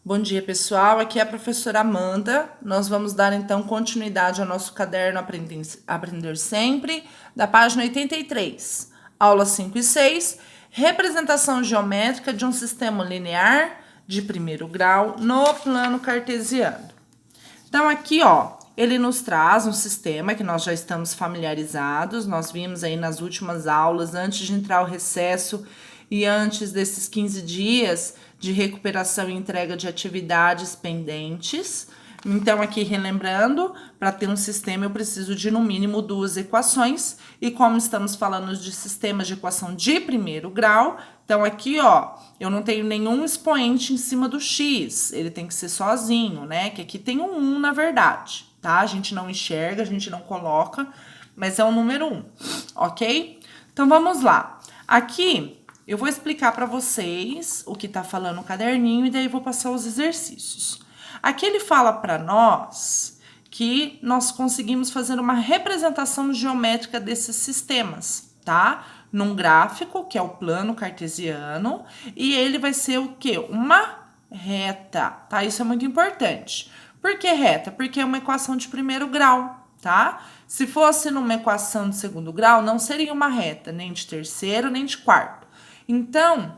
Bom dia, pessoal. Aqui é a professora Amanda. Nós vamos dar então continuidade ao nosso caderno Aprender Sempre, da página 83. Aula 5 e 6, representação geométrica de um sistema linear de primeiro grau no plano cartesiano. Então, aqui, ó, ele nos traz um sistema que nós já estamos familiarizados. Nós vimos aí nas últimas aulas, antes de entrar ao recesso e antes desses 15 dias de recuperação e entrega de atividades pendentes. Então, aqui relembrando, para ter um sistema eu preciso de no mínimo duas equações. E como estamos falando de sistemas de equação de primeiro grau, então aqui, ó, eu não tenho nenhum expoente em cima do x, ele tem que ser sozinho, né? Que aqui tem um 1 na verdade, tá? A gente não enxerga, a gente não coloca, mas é o número 1, ok? Então, vamos lá. Aqui, eu vou explicar para vocês o que tá falando no caderninho e daí vou passar os exercícios. Aqui ele fala para nós que nós conseguimos fazer uma representação geométrica desses sistemas, tá? Num gráfico, que é o plano cartesiano, e ele vai ser o quê? Uma reta, tá? Isso é muito importante. Por que reta? Porque é uma equação de primeiro grau, tá? Se fosse numa equação de segundo grau, não seria uma reta, nem de terceiro, nem de quarto. Então,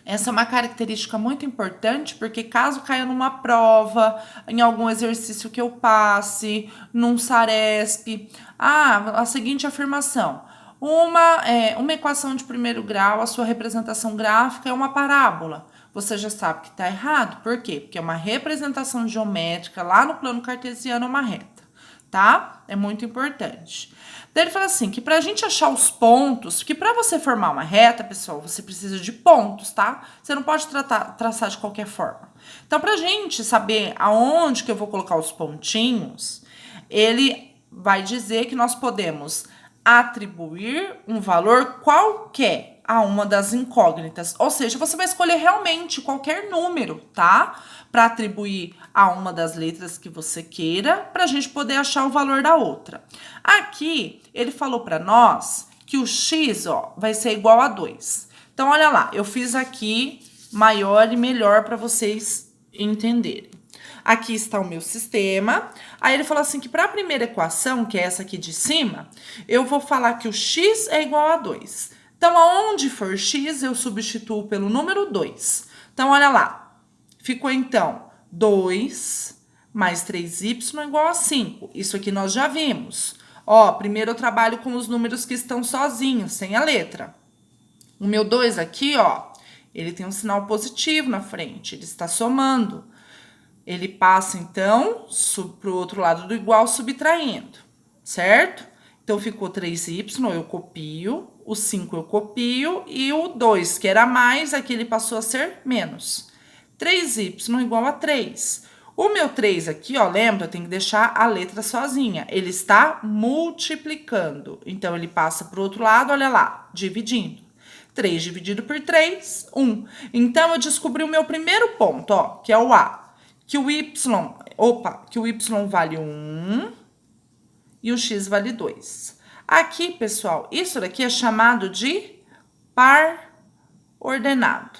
essa é uma característica muito importante, porque caso caia numa prova, em algum exercício que eu passe, num SARESP, a seguinte afirmação: uma equação de primeiro grau, a sua representação gráfica é uma parábola. Você já sabe que está errado. Por quê? Porque é uma representação geométrica, lá no plano cartesiano é uma reta, tá? É muito importante. Daí ele fala assim, que pra gente achar os pontos, que pra você formar uma reta, pessoal, você precisa de pontos, tá? Você não pode traçar de qualquer forma. Então, pra gente saber aonde que eu vou colocar os pontinhos, ele vai dizer que nós podemos atribuir um valor qualquer a uma das incógnitas. Ou seja, você vai escolher realmente qualquer número, tá? Para atribuir a uma das letras que você queira, para a gente poder achar o valor da outra. Aqui, ele falou para nós que o x, ó, vai ser igual a 2. Então, olha lá, eu fiz aqui maior e melhor para vocês entenderem. Aqui está o meu sistema. Aí ele falou assim que para a primeira equação, que é essa aqui de cima, eu vou falar que o x é igual a 2. Então, aonde for x, eu substituo pelo número 2. Então, olha lá. Ficou, então, 2 mais 3y igual a 5. Isso aqui nós já vimos. Ó, primeiro eu trabalho com os números que estão sozinhos, sem a letra. O meu 2 aqui, ó, ele tem um sinal positivo na frente, ele está somando. Ele passa, então, para o outro lado do igual, subtraindo, certo? Então, ficou 3y, eu copio, o 5 eu copio, e o 2, que era mais, aqui ele passou a ser menos. 3y igual a 3. O meu 3 aqui, ó, lembra, eu tenho que deixar a letra sozinha. Ele está multiplicando. Então, ele passa para o outro lado, olha lá, dividindo. 3 dividido por 3, 1. Então, eu descobri o meu primeiro ponto, ó, que é o A. Que o y vale 1 e o x vale 2. Aqui, pessoal, isso daqui é chamado de par ordenado,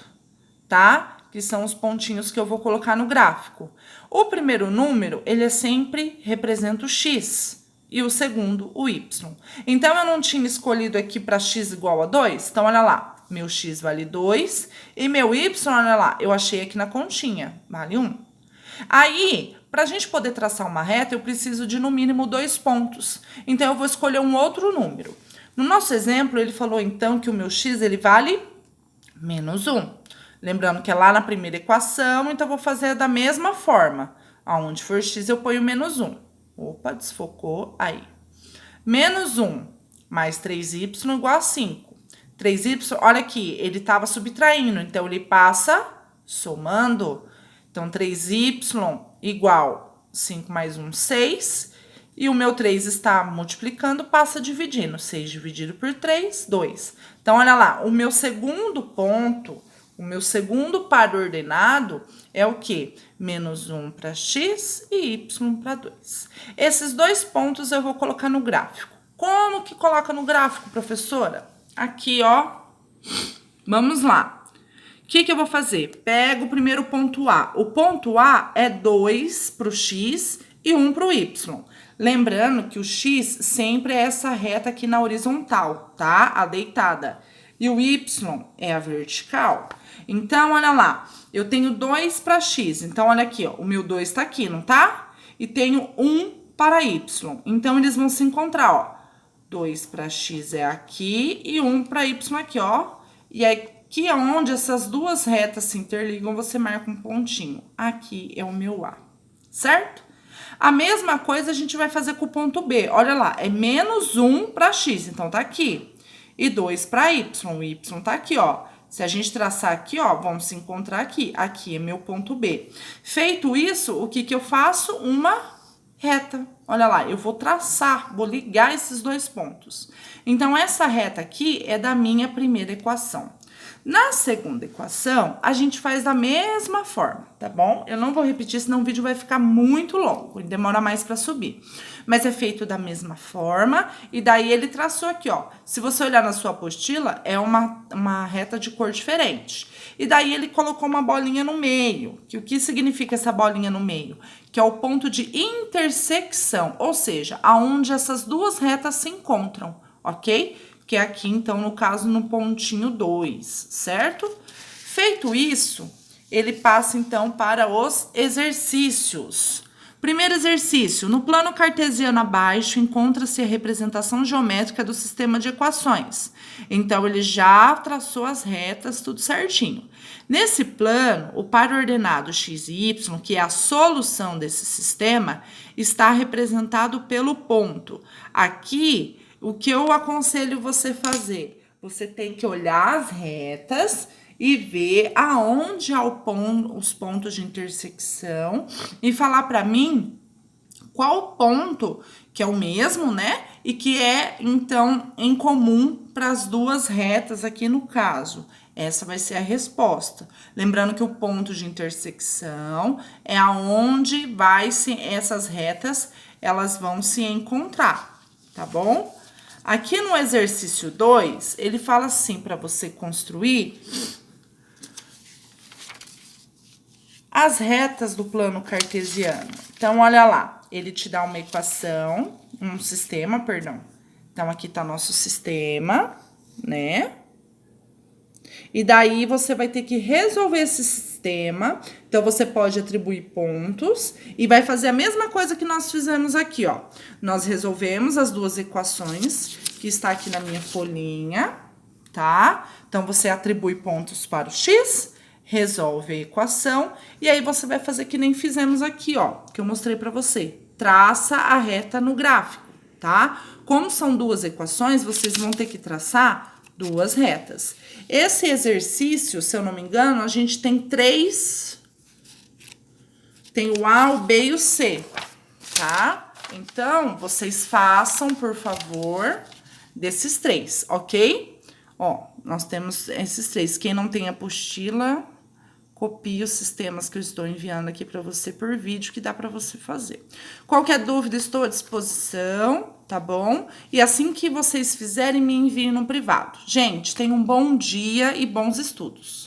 tá? Que são os pontinhos que eu vou colocar no gráfico. O primeiro número, ele sempre representa o x e o segundo, o y. Então, eu não tinha escolhido aqui para x igual a 2? Então, olha lá, meu x vale 2 e meu y, olha lá, eu achei aqui na continha, vale 1. Aí, para a gente poder traçar uma reta, eu preciso de no mínimo 2 pontos. Então, eu vou escolher um outro número. No nosso exemplo, ele falou então que o meu x ele vale menos 1. Lembrando que é lá na primeira equação, então eu vou fazer da mesma forma. Aonde for x, eu ponho menos 1. Opa, desfocou aí. Menos 1 mais 3y igual a 5. 3y, olha aqui, ele estava subtraindo, então ele passa somando. Então, 3y igual 5 mais 1, 6. E o meu 3 está multiplicando, passa dividindo. 6 dividido por 3, 2. Então, olha lá, o meu segundo ponto, o meu segundo par ordenado é o quê? Menos 1 para x e y para 2. Esses dois pontos eu vou colocar no gráfico. Como que coloca no gráfico, professora? Aqui, ó. Vamos lá. que eu vou fazer? Pego o primeiro ponto A. O ponto A é 2 para o X e 1 para o Y. Lembrando que o X sempre é essa reta aqui na horizontal, tá? A deitada. E o Y é a vertical. Então, olha lá, eu tenho 2 para X. Então, olha aqui, ó, o meu 2 tá aqui, não tá? E tenho 1 para Y. Então, eles vão se encontrar, ó. 2 para X é aqui e 1 para Y aqui, ó. E aí, aqui é onde essas duas retas se interligam, você marca um pontinho. Aqui é o meu A, certo? A mesma coisa a gente vai fazer com o ponto B. Olha lá, é menos 1 para X, então tá aqui. E 2 para Y, o Y tá aqui, ó. Se a gente traçar aqui, ó, vamos se encontrar aqui. Aqui é meu ponto B. Feito isso, o que eu faço? Uma reta. Olha lá, eu vou traçar, vou ligar esses dois pontos. Então, essa reta aqui é da minha primeira equação. Na segunda equação, a gente faz da mesma forma, tá bom? Eu não vou repetir, senão o vídeo vai ficar muito longo e demora mais para subir. Mas é feito da mesma forma, e daí ele traçou aqui, ó. Se você olhar na sua apostila, é uma reta de cor diferente. E daí ele colocou uma bolinha no meio. Que o que significa essa bolinha no meio? Que é o ponto de intersecção, ou seja, aonde essas duas retas se encontram, ok? Que é aqui, então, no caso, no pontinho 2, certo? Feito isso, ele passa, então, para os exercícios. Primeiro exercício, no plano cartesiano abaixo, encontra-se a representação geométrica do sistema de equações. Então, ele já traçou as retas, tudo certinho. Nesse plano, o par ordenado x e y, que é a solução desse sistema, está representado pelo ponto. Aqui, o que eu aconselho você fazer? Você tem que olhar as retas e ver aonde há os pontos de intersecção e falar para mim qual ponto que é o mesmo, né? E que é, então, em comum para as duas retas aqui no caso. Essa vai ser a resposta. Lembrando que o ponto de intersecção é aonde essas retas, elas vão se encontrar, tá bom? Aqui no exercício 2, ele fala assim para você construir as retas do plano cartesiano. Então, olha lá, ele te dá uma equação, um sistema, perdão. Então, aqui tá nosso sistema, né? E daí, você vai ter que resolver esse sistema. Então, você pode atribuir pontos e vai fazer a mesma coisa que nós fizemos aqui, ó. Nós resolvemos as duas equações que está aqui na minha folhinha, tá? Então, você atribui pontos para o x, resolve a equação e aí você vai fazer que nem fizemos aqui, ó, que eu mostrei para você. Traça a reta no gráfico, tá? Como são duas equações, vocês vão ter que traçar duas retas. Esse exercício, se eu não me engano, a gente tem três. Tem o A, o B e o C, tá? Então, vocês façam, por favor, desses três, ok? Ó, nós temos esses três. Quem não tem apostila, copie os sistemas que eu estou enviando aqui para você por vídeo, que dá para você fazer. Qualquer dúvida, estou à disposição, tá bom? E assim que vocês fizerem, me enviem no privado. Gente, tenham um bom dia e bons estudos.